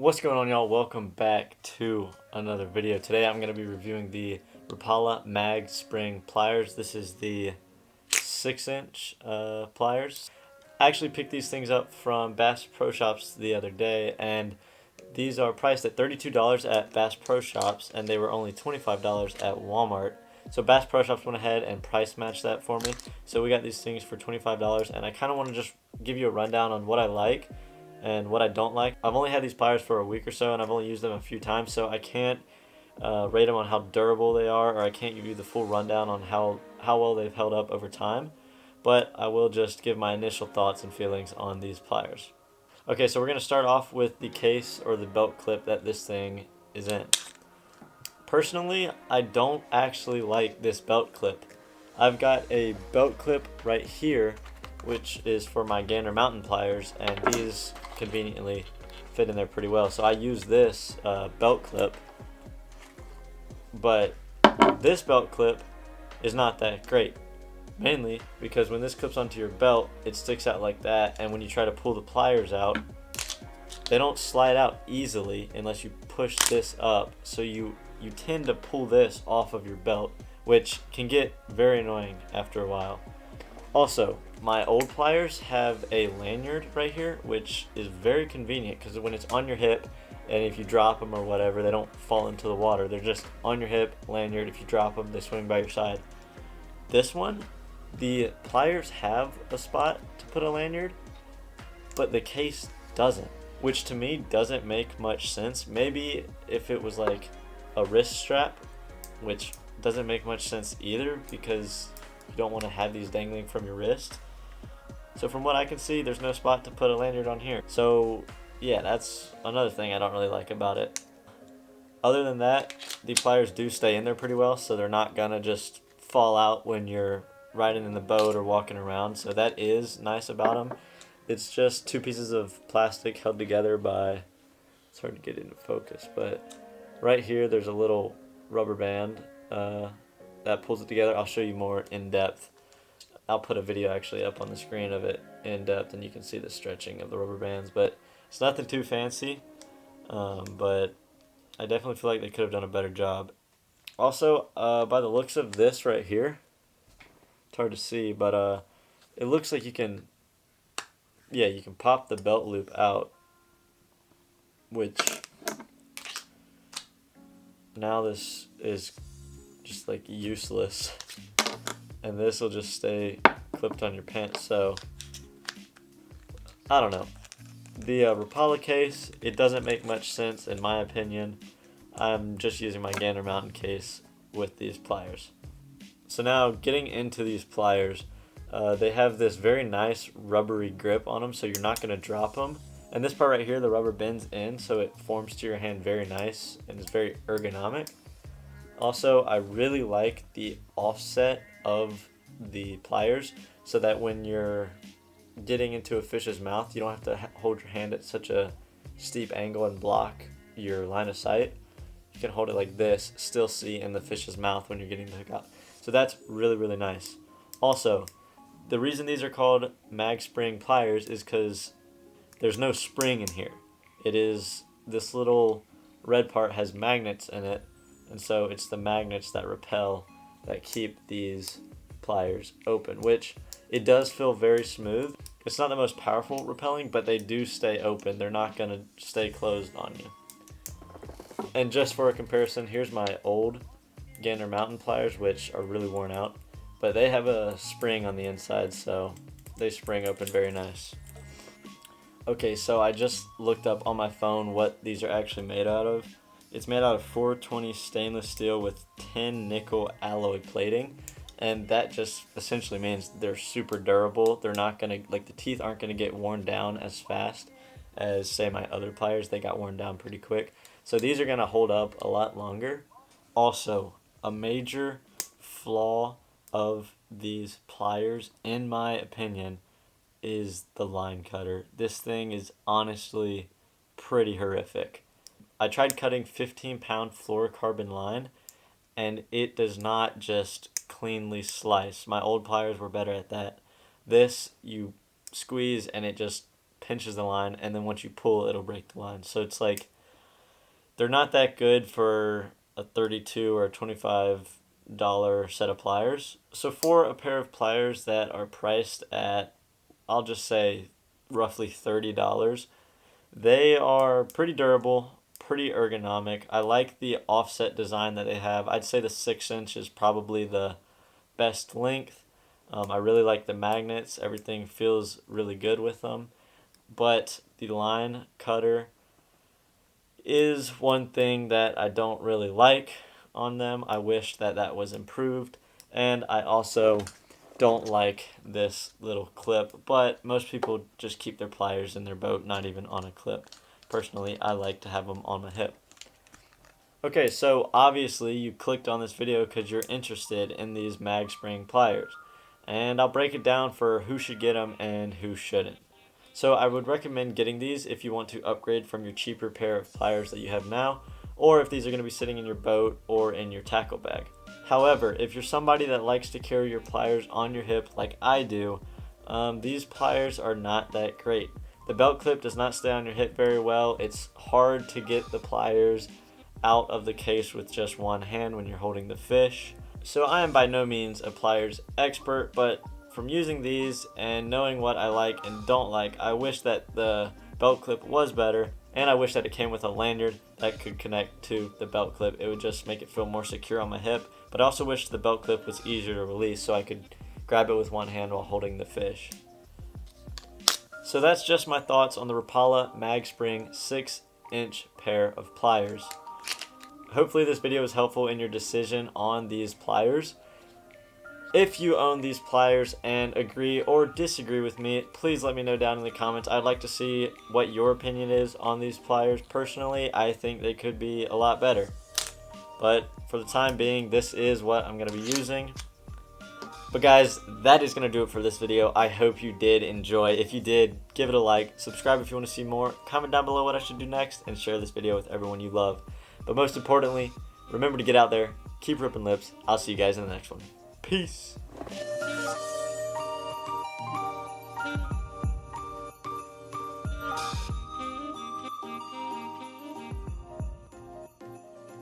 What's going on, y'all? Welcome back to another video. Today I'm going to be reviewing the Rapala Mag Spring Pliers. This is the 6-inch pliers. I actually picked these things up from Bass Pro Shops the other day, and these are priced at $32 at Bass Pro Shops, and they were only $25 at Walmart. So Bass Pro Shops went ahead and price matched that for me. So we got these things for $25, and I kind of want to just give you a rundown on what I like and what I don't like. I've only had these pliers for a week or so, and I've only used them a few times, so I can't rate them on how durable they are, or I can't give you the full rundown on how well they've held up over time. But I will just give my initial thoughts and feelings on these pliers. Okay, so we're going to start off with the case or the belt clip that this thing is in. Personally, I don't actually like this belt clip. I've got a belt clip right here, which is for my Gander Mountain pliers, and these conveniently fit in there pretty well. So I use this belt clip, but this belt clip is not that great. Mainly because when this clips onto your belt, it sticks out like that, and when you try to pull the pliers out, they don't slide out easily unless you push this up. So you tend to pull this off of your belt, which can get very annoying after a while. Also, my old pliers have a lanyard right here, which is very convenient because when it's on your hip, and if you drop them or whatever, they don't fall into the water. They're just on your hip, lanyard. If you drop them, they swing by your side. This one, the pliers have a spot to put a lanyard, but the case doesn't, which to me doesn't make much sense. Maybe if it was like a wrist strap, which doesn't make much sense either because you don't want to have these dangling from your wrist. So from what I can see, there's no spot to put a lanyard on here. So yeah, that's another thing I don't really like about it. Other than that, the pliers do stay in there pretty well, so they're not gonna just fall out when you're riding in the boat or walking around. So that is nice about them. It's just two pieces of plastic held together by, it's hard to get into focus, but right here there's a little rubber band that pulls it together. I'll show you more in depth. I'll put a video actually up on the screen of it in depth, and you can see the stretching of the rubber bands, but it's nothing too fancy, but I definitely feel like they could have done a better job. Also, by the looks of this right here, it's hard to see, but it looks like you can pop the belt loop out, which now this is just like useless, and this will just stay clipped on your pants. So I don't know. The Rapala case, it doesn't make much sense in my opinion. I'm just using my Gander Mountain case with these pliers. So now getting into these pliers, they have this very nice rubbery grip on them, so you're not going to drop them. And this part right here, the rubber bends in, so it forms to your hand very nice and it's very ergonomic. Also, I really like the offset of the pliers so that when you're getting into a fish's mouth, you don't have to hold your hand at such a steep angle and block your line of sight. You can hold it like this, still see in the fish's mouth when you're getting the hook out. So that's really, really nice. Also, the reason these are called mag spring pliers is because there's no spring in here. It is, this little red part has magnets in it, and so it's the magnets that repel that keep these pliers open, which it does feel very smooth. It's not the most powerful repelling, but they do stay open. They're not going to stay closed on you. And just for a comparison, here's my old Gander Mountain pliers, which are really worn out, but they have a spring on the inside, so they spring open very nice. Okay, so I just looked up on my phone what these are actually made out of. It's made out of 420 stainless steel with 10 nickel alloy plating, and that just essentially means they're super durable. They're not gonna, like, the teeth aren't gonna get worn down as fast as, say, my other pliers. They got worn down pretty quick. So these are gonna hold up a lot longer. Also, a major flaw of these pliers, in my opinion, is the line cutter. This thing is honestly pretty horrific. I tried cutting 15-pound fluorocarbon line, and it does not just cleanly slice. My old pliers were better at that. This, you squeeze and it just pinches the line, and then once you pull, it'll break the line. So it's like, they're not that good for a $32 or $25 set of pliers. So for a pair of pliers that are priced at, I'll just say, roughly $30, they are pretty durable, pretty ergonomic. I like the offset design that they have. I'd say the 6-inch is probably the best length. I really like the magnets. Everything feels really good with them. But the line cutter is one thing that I don't really like on them. I wish that that was improved. And I also don't like this little clip, but most people just keep their pliers in their boat, not even on a clip. Personally, I like to have them on my hip. Okay, so obviously you clicked on this video because you're interested in these mag spring pliers. And I'll break it down for who should get them and who shouldn't. So I would recommend getting these if you want to upgrade from your cheaper pair of pliers that you have now, or if these are going to be sitting in your boat or in your tackle bag. However, if you're somebody that likes to carry your pliers on your hip like I do, these pliers are not that great. The belt clip does not stay on your hip very well. It's hard to get the pliers out of the case with just one hand when you're holding the fish. So I am by no means a pliers expert, but from using these and knowing what I like and don't like, I wish that the belt clip was better, and I wish that it came with a lanyard that could connect to the belt clip. It would just make it feel more secure on my hip, but I also wish the belt clip was easier to release so I could grab it with one hand while holding the fish. So that's just my thoughts on the Rapala Mag Spring 6-inch pair of pliers. Hopefully this video was helpful in your decision on these pliers. If you own these pliers and agree or disagree with me, please let me know down in the comments. I'd like to see what your opinion is on these pliers. Personally, I think they could be a lot better. But for the time being, this is what I'm going to be using. But guys, that is going to do it for this video. I hope you did enjoy. If you did, give it a like. Subscribe if you want to see more. Comment down below what I should do next. And share this video with everyone you love. But most importantly, remember to get out there. Keep ripping lips. I'll see you guys in the next one. Peace.